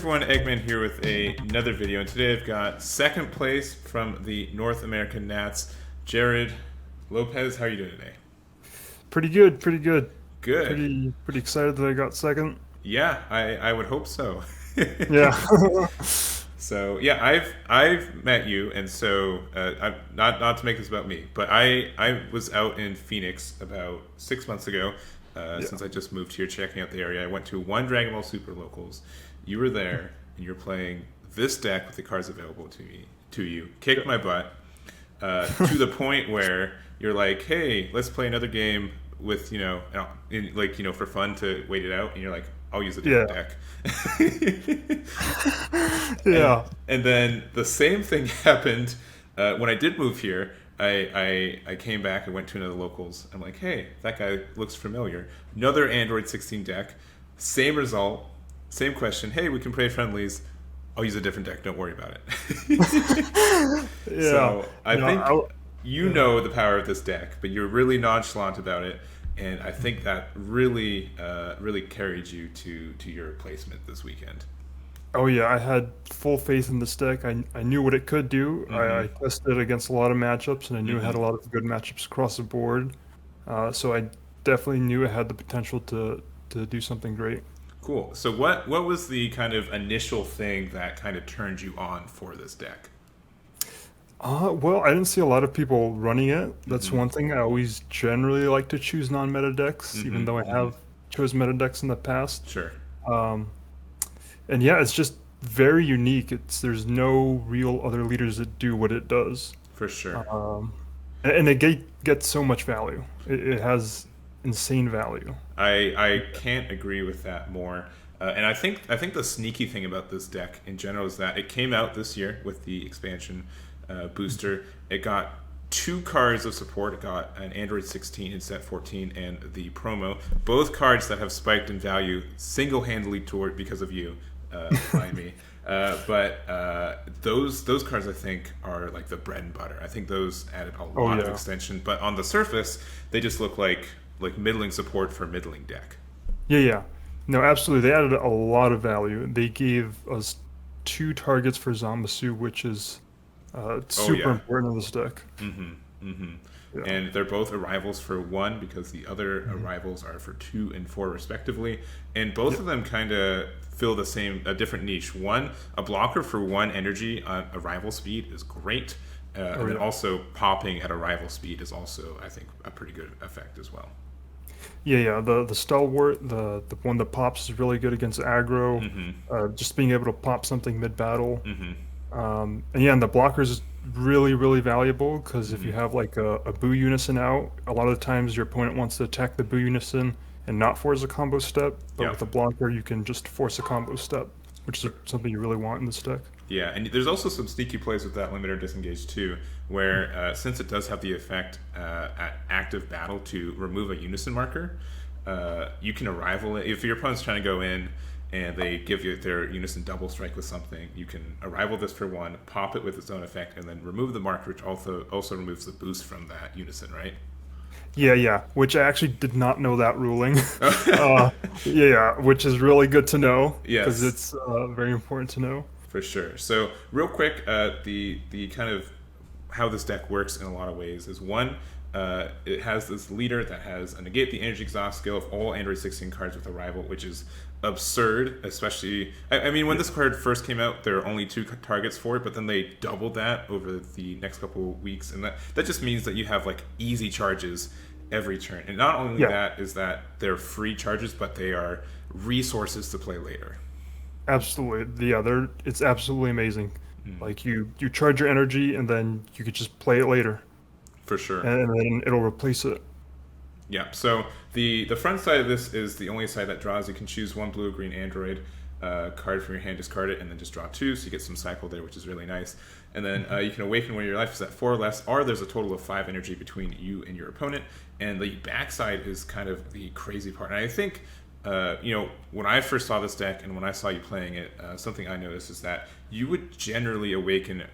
everyone, Egman here with another video, and today I've got second place from the North American Nats, Jared Lopez. How are you doing today? Pretty good, pretty good. Good. Pretty excited that I got second. Yeah, I would hope so. Yeah. So yeah, I've met you, and so not to make this about me, but I was out in Phoenix about 6 months ago. Since I just moved here, checking out the area, I went to one Dragon Ball Super Locals. You were there, and you're playing this deck with the cards available to you. Kicked my butt to the point where you're like, "Hey, let's play another game with for fun to wait it out." And you're like, "I'll use a different deck." Yeah. And then the same thing happened when I did move here. I came back and went to another locals. I'm like, hey, that guy looks familiar. Another Aandroidd 16 deck. Same result. Same question. Hey, we can play friendlies. I'll use a different deck. Don't worry about it. Yeah. So I think you know the power of this deck, but you're really nonchalant about it. And I think that really carried you to your placement this weekend. Oh yeah, I had full faith in this deck. I knew what it could do. I tested it against a lot of matchups, and I knew it had a lot of good matchups across the board. So I definitely knew it had the potential to do something great. Cool. So what was the kind of initial thing that kind of turned you on for this deck? Well, I didn't see a lot of people running it. That's one thing. I always generally like to choose non-meta decks, even though I have chosen meta decks in the past. Sure. And yeah, it's just very unique. There's no real other leaders that do what it does. For sure. And it gets so much value. It has insane value. I can't agree with that more. And I think the sneaky thing about this deck in general is that it came out this year with the expansion booster. It got 2 cards of support. It got an Aandroidd 16 in set 14 and the promo. Both cards that have spiked in value single-handedly because of you. By me, but those cards I think are like the bread and butter. I think those added a lot of extension, but on the surface they just look like middling support for a middling deck. Yeah. No, absolutely. They added a lot of value. They gave us 2 targets for Zamasu, which is super important in this deck. Yeah. And they're both arrivals for 1 because the other arrivals are for 2 and 4 respectively, and both of them kind of fill a different niche. One, a blocker for 1 energy on arrival speed is great, and then also popping at arrival speed is also, I think, a pretty good effect as well. Yeah. The stalwart, the one that pops is really good against aggro. Just being able to pop something mid-battle. And the blocker is really, really valuable because if you have like a Boo Unison out, a lot of the times your opponent wants to attack the Boo Unison and not force a combo step, but with a blocker you can just force a combo step, which is something you really want in this deck. Yeah, and there's also some sneaky plays with that limiter disengage too, where since it does have the effect at active battle to remove a Unison marker, you can arrival it. If your opponent's trying to go in and they give you their Unison double strike with something, you can arrival this for 1, pop it with its own effect, and then remove the marker, which also removes the boost from that Unison, right? Yeah, which I actually did not know that ruling. Which is really good to know. Yes. Because it's very important to know. For sure. So real quick, the kind of how this deck works in a lot of ways is 1, it has this leader that has a negate the energy exhaust skill of all Aandroidd 16 cards with arrival, which is absurd, especially I mean when this card first came out there were only 2 targets for it, but then they doubled that over the next couple of weeks, and that just means that you have like easy charges every turn, and not only that is that they're free charges, but they are resources to play later. Absolutely. It's absolutely amazing. Like you charge your energy and then you could just play it later. For sure. And then it'll replace it. Yeah, so the front side of this is the only side that draws. You can choose 1 blue or green Aandroidd card from your hand, discard it, and then just draw 2, so you get some cycle there, which is really nice. And then you can awaken when your life is at 4 or less, or there's a total of 5 energy between you and your opponent. And the backside is kind of the crazy part. And I think, when I first saw this deck and when I saw you playing it, something I noticed is that you would generally awaken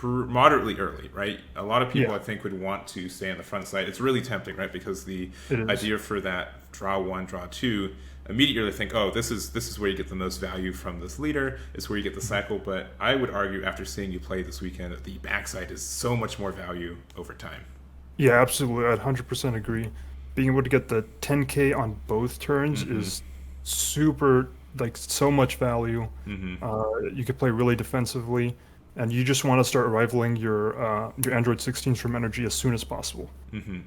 moderately early, right? A lot of people, I think, would want to stay on the front side. It's really tempting, right? Because the idea for that draw 1, draw 2 immediately think, oh, this is where you get the most value from this leader. It's where you get the cycle. But I would argue, after seeing you play this weekend, that the backside is so much more value over time. Yeah, absolutely. I'd 100% agree. Being able to get the 10K on both turns is super, like, so much value. You could play really defensively, and you just want to start rivaling your Aandroidd 16s from energy as soon as possible.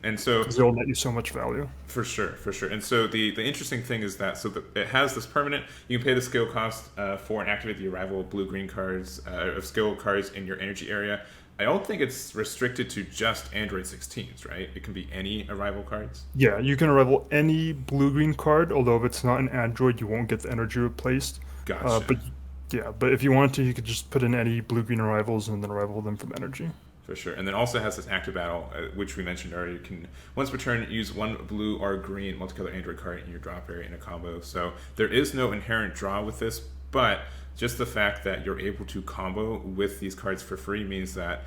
And so because they'll net you so much value. For sure. And so the interesting thing is that it has this permanent. You can pay the skill cost for and activate the arrival of blue-green cards of skill cards in your energy area. I don't think it's restricted to just Aandroidd 16s, right? It can be any arrival cards. Yeah, you can arrival any blue-green card, although if it's not an Aandroidd, you won't get the energy replaced. Gotcha. But if you want to, you could just put in any blue-green arrivals and then arrival them from energy. For sure. And then also has this active battle, which we mentioned already. You can, once per turn, use one blue or green multicolor Aandroidd card in your drop area in a combo. So there is no inherent draw with this, but just the fact that you're able to combo with these cards for free means that,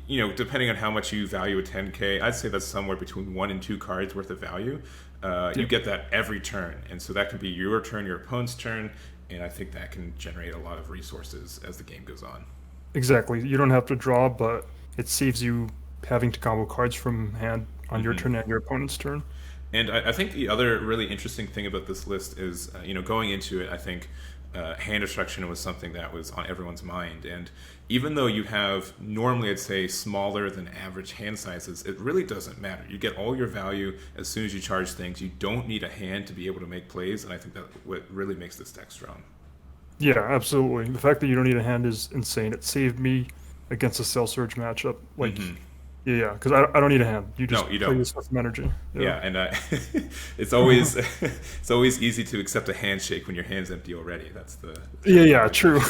depending on how much you value a 10K, I'd say that's somewhere between 1 and 2 cards worth of value. You get that every turn. And so that can be your turn, your opponent's turn, and I think that can generate a lot of resources as the game goes on. Exactly. You don't have to draw, but it saves you having to combo cards from hand on your turn and your opponent's turn. And I think the other really interesting thing about this list is, going into it, I think hand destruction was something that was on everyone's mind. And even though you have normally, I'd say, smaller than average hand sizes, it really doesn't matter. You get all your value as soon as you charge things. You don't need a hand to be able to make plays, and I think that what really makes this deck strong. Yeah, absolutely. The fact that you don't need a hand is insane. It saved me against a Cell Surge matchup. Yeah, because I don't need a hand. You just play this stuff from energy. Yeah, and it's always easy to accept a handshake when your hand's empty already. That's the true.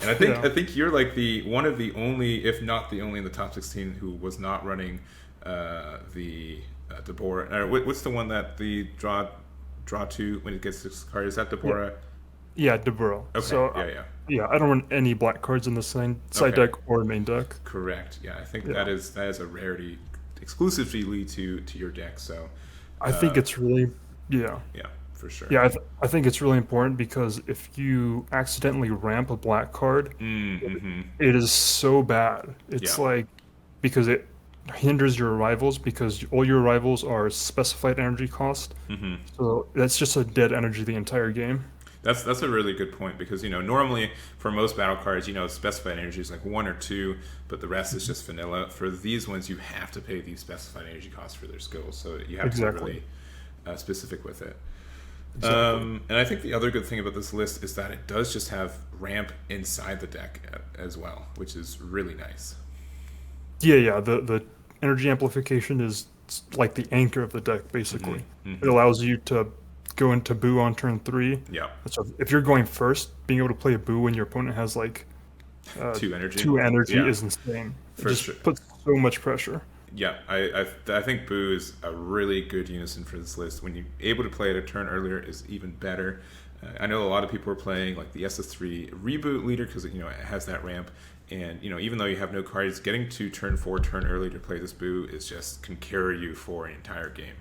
And I think you're like one of the only, if not the only, in the top 16 who was not running the Deborah. What's the one that the draw to when it gets 6 cards? Is that Deborah? Yeah, Deborah. Okay. So, I don't run any black cards in the side deck or main deck. Correct. Yeah, I think that is a rarity exclusively to your deck. So I think it's really for sure. Yeah, I think it's really important because if you accidentally ramp a black card, it is so bad. It's like because it hinders your arrivals because all your arrivals are specified energy cost. So that's just a dead energy the entire game. That's a really good point because normally for most battle cards specified energy is like 1 or 2, but the rest is just vanilla. For these ones you have to pay these specified energy costs for their skills, so you have to be really specific with it. And I think the other good thing about this list is that it does just have ramp inside the deck as well, which is really nice. The energy amplification is like the anchor of the deck basically. It allows you to go into Boo on turn 3. Yeah. So if you're going first, being able to play a Boo when your opponent has 2 energy is insane. It just puts so much pressure. Yeah, I think Boo is a really good unison for this list. When you're able to play it a turn earlier is even better. I know a lot of people are playing like the SS3 reboot leader because it has that ramp. And even though you have no cards, getting to turn 4 turn early to play this Boo is just can carry you for an entire game.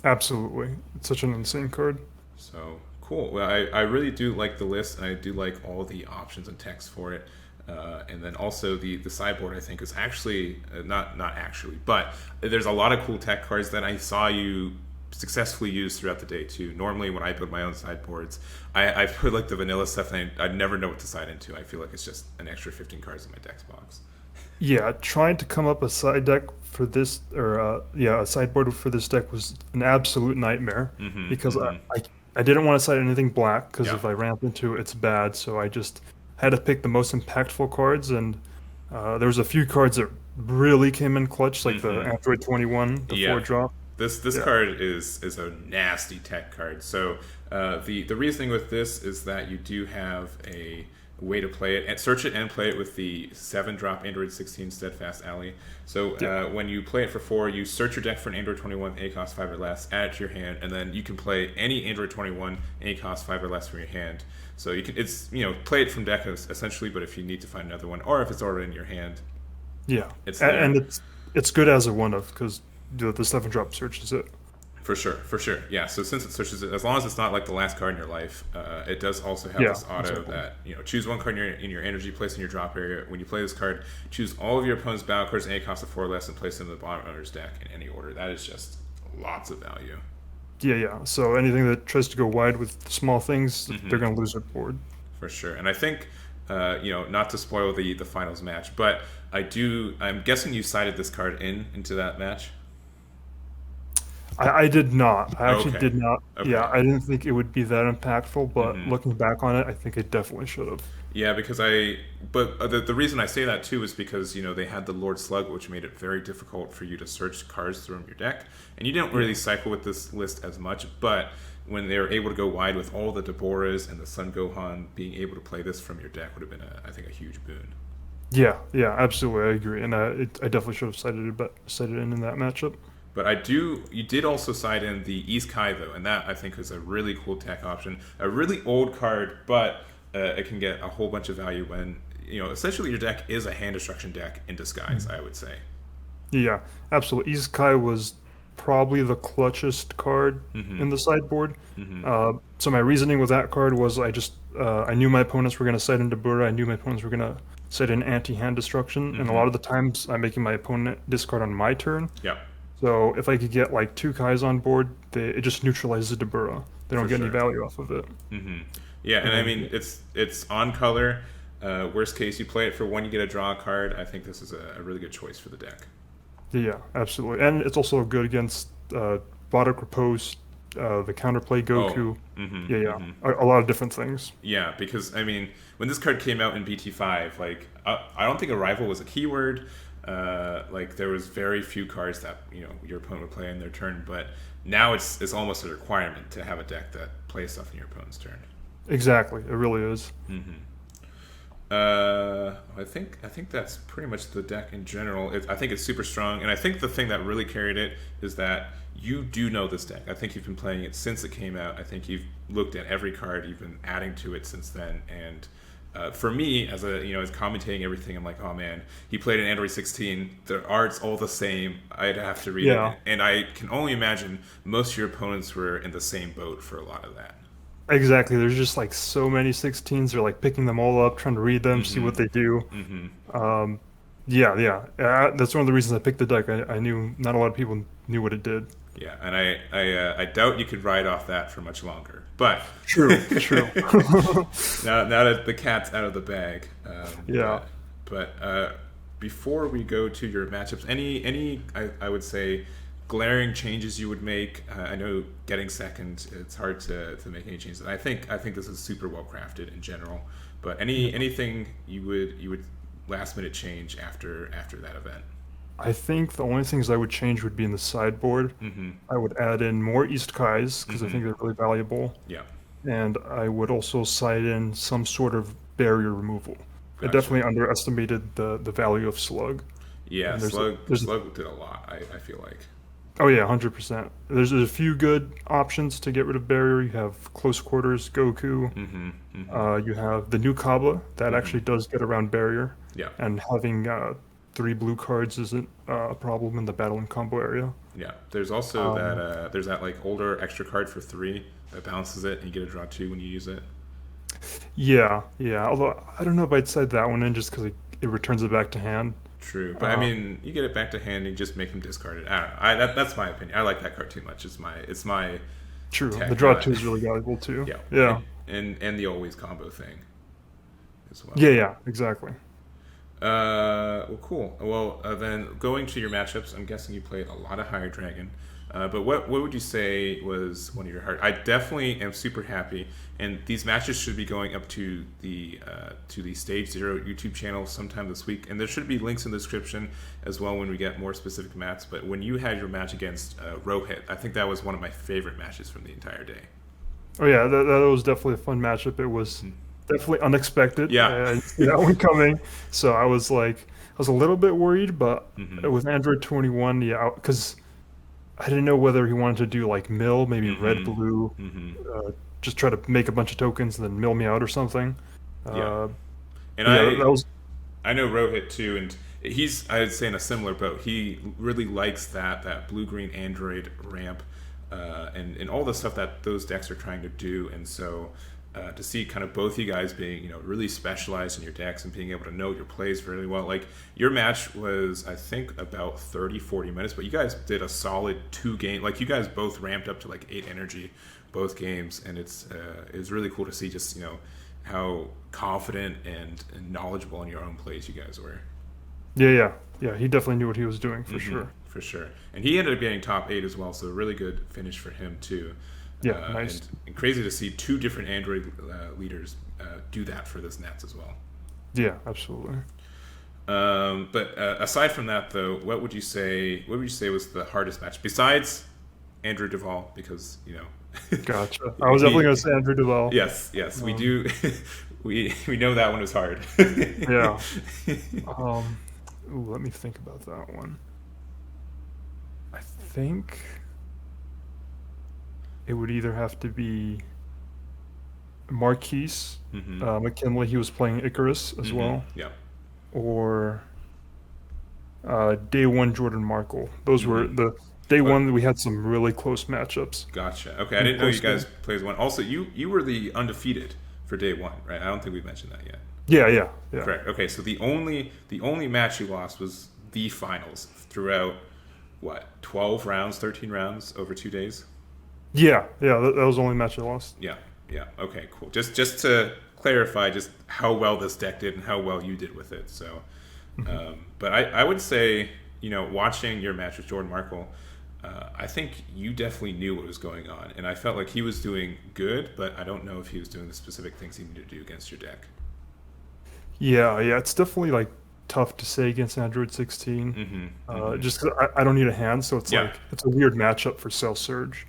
Absolutely. It's such an insane card. So, cool. Well, I really do like the list, and I do like all the options and text for it. And then also the sideboard, I think, is actually, not actually, but there's a lot of cool tech cards that I saw you successfully use throughout the day, too. Normally, when I build my own sideboards, I put like the vanilla stuff, and I never know what to side into. I feel like it's just an extra 15 cards in my deck box. Yeah, trying to come up a side deck for this, a sideboard for this deck was an absolute nightmare because I didn't want to side anything black because if I ramp into it, it's bad. So I just had to pick the most impactful cards, and there was a few cards that really came in clutch, like the Aandroidd 21, the 4-drop. This card is a nasty tech card. So the reasoning with this is that you do have a way to play it and search it and play it with the 7-drop Aandroidd 16 Steadfast Ally. So when you play it for 4, you search your deck for an Aandroidd 21 A cost 5 or less, add it to your hand, and then you can play any Aandroidd 21 A cost 5 or less from your hand. So you can play it from deck essentially, but if you need to find another one or if it's already in your hand, it's there. And it's good as a 1-of because the 7-drop searches it. For sure. Yeah. So since it searches it, as long as it's not like the last card in your life, it does also have Yeah, this auto exactly. that choose one card in your energy, place in your drop area. When you play this card, choose all of your opponent's battle cards, any cost of 4 or less, and place them in the bottom owner's deck in any order. That is just lots of value. Yeah. So anything that tries to go wide with small things, they're going to lose their board. For sure. And I think, not to spoil the finals match, but I'm guessing you sided this card into that match. I did not. I actually Okay. did not. Okay. Yeah, I didn't think it would be that impactful, but looking back on it, I think it definitely should have. Yeah, because the reason I say that too is because they had the Lord Slug, which made it very difficult for you to search cards from your deck, and you didn't really cycle with this list as much. But when they were able to go wide with all the Deborahs and the Sun Gohan, being able to play this from your deck would have been, I think, a huge boon. Yeah, absolutely, I agree, and I definitely should have cited in that matchup. But you did also side in the East Kai though, and that I think is a really cool tech option. A really old card, but it can get a whole bunch of value when essentially your deck is a hand destruction deck in disguise. I would say. Yeah, absolutely. Isekai was probably the clutchest card in the sideboard. So my reasoning with that card was I knew my opponents were going to side in Dabura. I knew my opponents were going to side in anti-hand destruction, and a lot of the times I'm making my opponent discard on my turn. Yeah. So if I could get like 2 Kais on board, it just neutralizes the Dabura. They don't For get any sure. value off of it. Yeah, and I mean it's on color. Worst case, you play it for 1, you get a draw card. I think this is a really good choice for the deck. Yeah, absolutely. And it's also good against Bodok Riposte, the counterplay Goku. A lot of different things. Yeah, because I mean, when this card came out in BT5, like I don't think Arrival was a keyword. Like there was very few cards that your opponent would play in their turn, but now it's almost a requirement to have a deck that plays stuff in your opponent's turn. Exactly, it really is. I think that's pretty much the deck in general. I think it's super strong, and I think the thing that really carried it is that you do know this deck. I think you've been playing it since it came out. I think you've looked at every card, you've been adding to it since then, and for me, as commentating everything, I'm like, oh man, he played an Aandroidd 16. The art's all the same. I'd have to read it, and I can only imagine most of your opponents were in the same boat for a lot of that. Exactly. There's just like so many 16s. They're like picking them all up, trying to read them, see what they do. That's one of the reasons I picked the deck. I knew not a lot of people knew what it did. Yeah, and I doubt you could ride off that for much longer. But true. now that the cat's out of the bag. Yeah. But before we go to your matchups, any I would say glaring changes you would make? I know getting second, it's hard to make any changes. I think this is super well crafted in general. But anything you would last minute change after that event? I think the only things I would change would be in the sideboard. I would add in more East Kais because I think they're really valuable. Yeah. And I would also side in some sort of barrier removal. Gotcha. I definitely underestimated the value of Slug. Yeah, Slug did a lot, I feel like. Oh yeah, 100%. There's a few good options to get rid of barrier. You have Close Quarters, Goku. You have the new Kabla that actually does get around barrier. Yeah. And having 3 blue cards isn't a problem in the battle and combo area. Yeah. There's also that like older extra card for 3 that balances it, and you get a draw 2 when you use it. Yeah. Although I don't know if I'd side that one in just because it returns it back to hand. True, but I mean, you get it back to hand and you just make him discard it. I don't know. That's my opinion. I like that card too much. It's my True. tech, The draw 2 is really valuable too. Yeah. And the always combo thing as well. Yeah, exactly. Well, cool. Well, then going to your matchups, I'm guessing you played a lot of Higher Dragon. But what would you say was one of your heart? I definitely am super happy, and these matches should be going up to the Stage Zero YouTube channel sometime this week, and there should be links in the description as well when we get more specific mats. But when you had your match against Rohit, I think that was one of my favorite matches from the entire day. Oh yeah, that was definitely a fun matchup. It was definitely unexpected. Yeah, I didn't see that one coming. So I was a little bit worried, but with Aandroidd 21, yeah, because I didn't know whether he wanted to do like mill, maybe red, blue, just try to make a bunch of tokens and then mill me out or something. And I know Rohit too, and he's, I'd say, in a similar boat. He really likes that blue-green Aandroidd ramp. and all the stuff that those decks are trying to do. And so to see kind of both you guys being really specialized in your decks and being able to know your plays really well. Like your match was, I think, about 30-40 minutes, but you guys did a solid 2 game. Like you guys both ramped up to like 8 energy both games, and it's really cool to see just how confident and knowledgeable in your own plays you guys were. Yeah. He definitely knew what he was doing for sure. For sure, and he ended up getting top 8 as well, so a really good finish for him too. Yeah, nice. And crazy to see 2 different Android leaders do that for this Nats as well. Yeah, absolutely. But aside from that, though, what would you say was the hardest match besides Andrew Duvall? Because Gotcha. I was definitely going to say Andrew Duvall. Yes, we do. we know that one was hard. Yeah. Let me think about that one. I think it would either have to be Marquise McKinley. He was playing Icarus as well. Yeah. Or day 1 Jordan Markle. Those were the day 1. We had some really close matchups. Gotcha. Okay, I didn't know you guys played one. Also, you were the undefeated for day 1, right? I don't think we've mentioned that yet. Yeah. Correct. Okay, so the only match you lost was the finals throughout 12 rounds, 13 rounds over 2 days. Yeah. That was the only match I lost. Yeah. Okay, cool. Just to clarify, just how well this deck did and how well you did with it. So, but I would say, watching your match with Jordan Markle, I think you definitely knew what was going on, and I felt like he was doing good, but I don't know if he was doing the specific things he needed to do against your deck. Yeah. It's definitely like tough to say against Aandroidd 16. Just because I don't need a hand, so it's like it's a weird matchup for Cell Surge.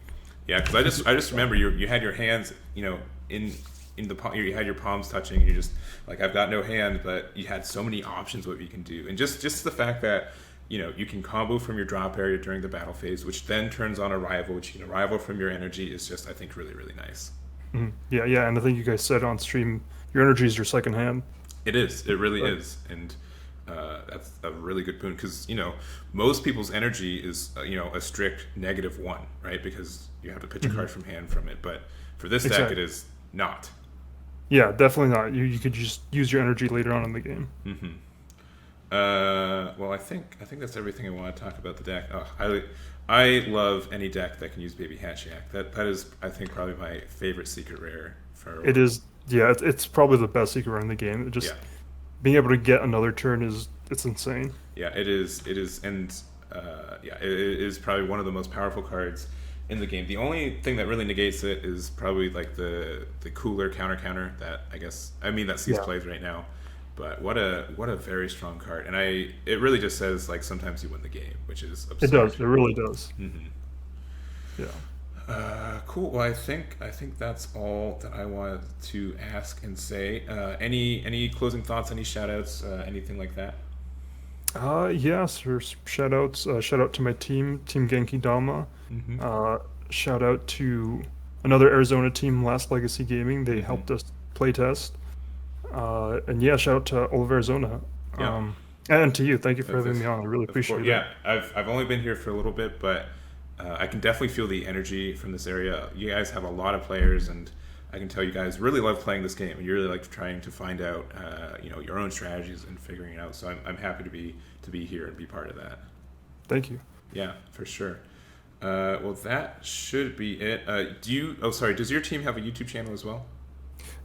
Yeah, because I just remember you had your hands, in the palm, you had your palms touching, and you're just like, I've got no hand, but you had so many options what you can do, and just the fact that you can combo from your drop area during the battle phase, which then turns on Arrival, which you can Arrival from your energy is just, I think, really really nice. Yeah, and I think you guys said on stream, your energy is your second hand. It is. It really is, and that's a really good boon because most people's energy is a strict -1, right? Because you have to pitch a card from hand from it, but for this deck it is not. Yeah, definitely not. You could just use your energy later on in the game. Well, I think that's everything I want to talk about the deck. I love any deck that can use Baby Hatchiyak. That is, I think, probably my favorite secret rare for. It is. Yeah, it's probably the best secret rare in the game. It just being able to get another turn it's insane. Yeah, it is, and it is probably one of the most powerful cards in the game. The only thing that really negates it is probably like the cooler counter that sees plays right now. But what a very strong card, and it really just says like sometimes you win the game, which is absurd. It does. It really does. Yeah. Cool. Well, I think that's all that I wanted to ask and say. Any closing thoughts? Any shout outs? Anything like that? Yes, there's shout outs. Shout out to my team Genki Dama. Shout out to another Arizona team, Last Legacy Gaming. They helped us play test. And shout out to all of Arizona. And to you. Thank you for having me on. I really appreciate it. Yeah, I've only been here for a little bit, but I can definitely feel the energy from this area. You guys have a lot of players, and I can tell you guys really love playing this game, and you really like trying to find out, your own strategies and figuring it out. So I'm happy to be here and be part of that. Thank you. Yeah, for sure. Well, that should be it. Does your team have a YouTube channel as well?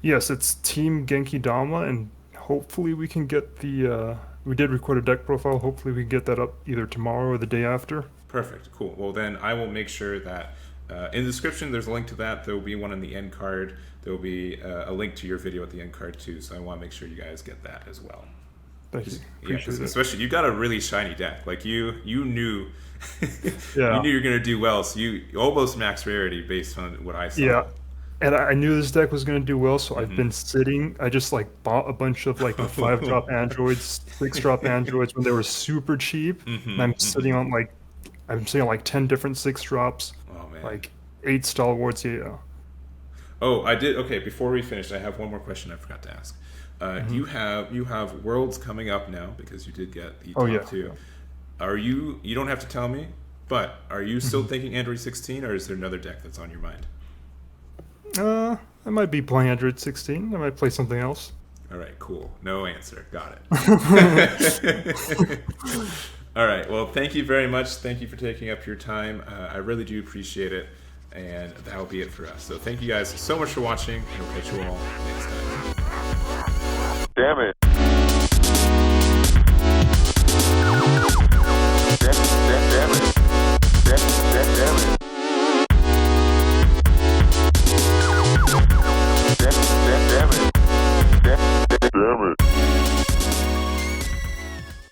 Yes, it's Team Genki Dama, and hopefully we can get we did record a deck profile. Hopefully we can get that up either tomorrow or the day after. Perfect. Cool. Well, then I will make sure that in the description there's a link to that. There will be one on the end card. There will be a link to your video at the end card too. So I want to make sure you guys get that as well. Thank you. Appreciate it. Especially you got a really shiny deck. Like you knew, yeah. You knew you're gonna do well. So you almost max rarity based on what I saw. Yeah. And I knew this deck was going to do well, so I've been sitting. I just bought a bunch of the 5-drop Aandroids, 6-drop Aandroids when they were super cheap. And I'm sitting on 10 different 6-drops. Oh man. 8 stalwarts. Yeah. Oh, I did. Okay, before we finish, I have one more question I forgot to ask. You have Worlds coming up now because you did get the top 2. You don't have to tell me, But are you still thinking Aandroidd 16, or is there another deck that's on your mind? I might be playing Aandroidd 16. I might play something else. All right, cool. No answer. Got it. All right. Well, thank you very much. Thank you for taking up your time. I really do appreciate it. And that will be it for us. So thank you guys so much for watching, and we'll catch you all next time. Damn it.